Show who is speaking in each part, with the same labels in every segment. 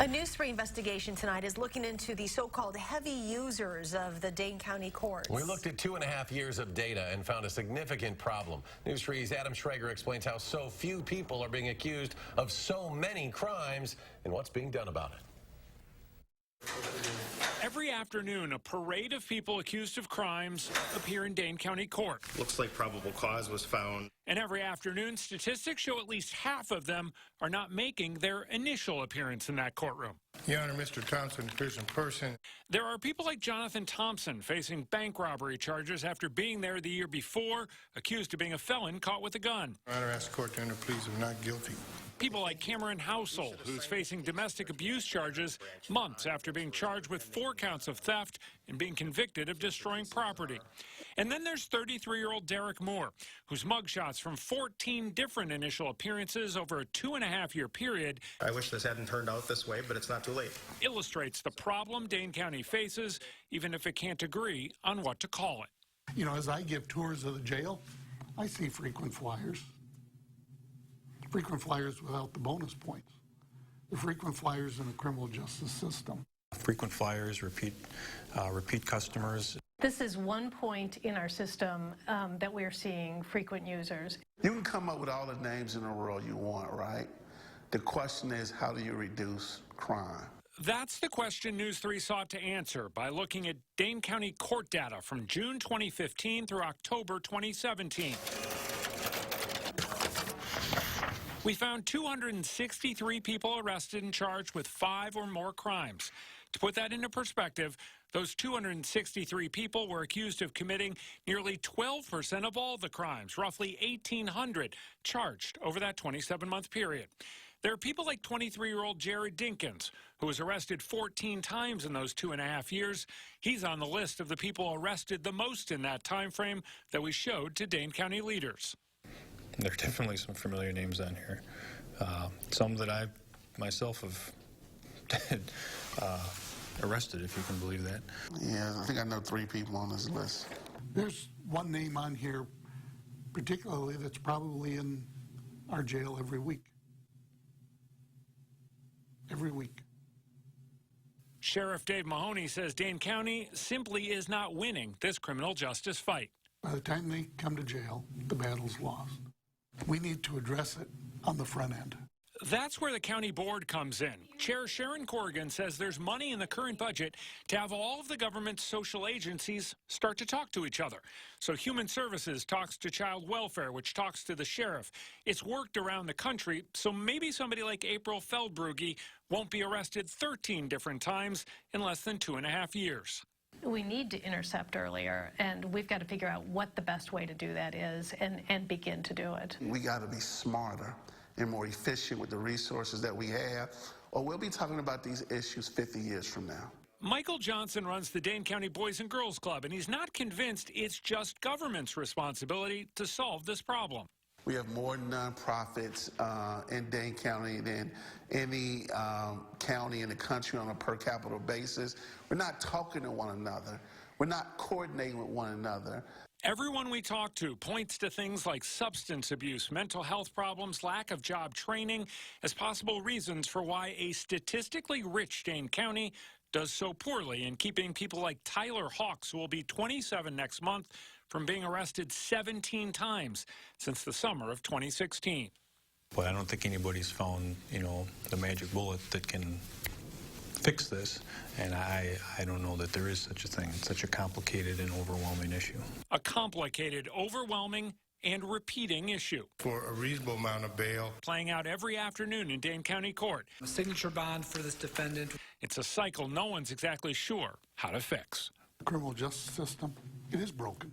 Speaker 1: News 3 investigation tonight is looking into the so-called heavy users of the Dane County courts.
Speaker 2: We looked at 2.5 years of data and found a significant problem. News 3's Adam Schrager explains how so few people are being accused of so many crimes and what's being done about it.
Speaker 3: Every afternoon, a parade of people accused of crimes appear in Dane County Court.
Speaker 4: Looks like probable cause was found.
Speaker 3: And every afternoon, statistics show at least half of them are not making their initial appearance in that courtroom.
Speaker 5: Your Honor, Mr. Thompson appears in person.
Speaker 3: There are people like Jonathan Thompson facing bank robbery charges after being there the year before, accused of being a felon caught with a gun.
Speaker 5: Your Honor, ask the court to enter pleas of not guilty.
Speaker 3: People like Cameron Household, who's facing domestic abuse charges months after being charged with 4 counts of theft and being convicted of destroying property. And then there's 33-year-old Derrick Moore, whose mugshots from 14 different initial appearances over a 2.5-year period.
Speaker 4: I wish this hadn't turned out this way, but it's not too late.
Speaker 3: Illustrates the problem Dane County faces, even if it can't agree on what to call it.
Speaker 6: You know, as I give tours of the jail, I see frequent flyers. Frequent flyers without the bonus points. The frequent flyers in the criminal justice system.
Speaker 7: Frequent flyers, repeat customers.
Speaker 1: This is one point in our system that we're seeing frequent users.
Speaker 8: You can come up with all the names in the world you want, right? The question is, how do you reduce crime?
Speaker 3: That's the question News 3 sought to answer by looking at Dane County court data from June 2015 through October 2017. We found 263 people arrested and charged with 5 or more crimes. To put that into perspective, those 263 people were accused of committing nearly 12% of all the crimes, roughly 1,800 charged over that 27-month period. There are people like 23-year-old Jared Dinkins, who was arrested 14 times in those 2.5 years. He's on the list of the people arrested the most in that time frame that we showed to Dane County leaders.
Speaker 7: There are definitely some familiar names on here. Some that I myself have arrested, if you can believe that.
Speaker 8: Yeah, I think I know 3 people on this list.
Speaker 6: There's one name on here, particularly, that's probably in our jail every week. Every week.
Speaker 3: Sheriff Dave Mahoney says Dane County simply is not winning this criminal justice fight.
Speaker 6: By the time they come to jail, the battle's lost. We need to address it on the front end.
Speaker 3: That's where the county board comes in. Chair Sharon Corrigan says there's money in the current budget to have all of the government's social agencies start to talk to each other. So Human Services talks to Child Welfare, which talks to the sheriff. It's worked around the country, so maybe somebody like April Feldbrugge won't be arrested 13 different times in less than 2.5 years.
Speaker 1: We need to intercept earlier, and we've got to figure out what the best way to do that is and begin to do it.
Speaker 8: We got to be smarter and more efficient with the resources that we have, or we'll be talking about these issues 50 years from now.
Speaker 3: Michael Johnson runs the Dane County Boys and Girls Club, and he's not convinced it's just government's responsibility to solve this problem.
Speaker 8: We have more nonprofits in Dane County than any county in the country on a per capita basis. We're not talking to one another. We're not coordinating with one another.
Speaker 3: Everyone we talk to points to things like substance abuse, mental health problems, lack of job training as possible reasons for why a statistically rich Dane County does so poorly in keeping people like Tyler Hawks, who will be 27 next month, from being arrested 17 times since the summer of 2016.
Speaker 7: But I don't think anybody's found, the magic bullet that can fix this, and I don't know that there is such a thing. It's such a complicated and overwhelming issue.
Speaker 3: A complicated, overwhelming, and repeating issue.
Speaker 5: For a reasonable amount of bail.
Speaker 3: Playing out every afternoon in Dane County Court.
Speaker 9: A signature bond for this defendant.
Speaker 3: It's a cycle no one's exactly sure how to fix.
Speaker 6: The criminal justice system, it is broken.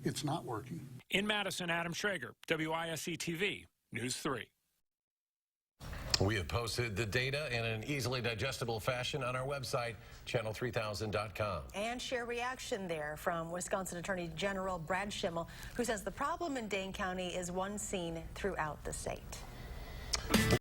Speaker 6: It's not working.
Speaker 3: In Madison, Adam Schrager, WISC-TV, News 3.
Speaker 2: We have posted the data in an easily digestible fashion on our website, channel3000.com.
Speaker 1: And share reaction there from Wisconsin Attorney General Brad Schimmel, who says the problem in Dane County is one seen throughout the state.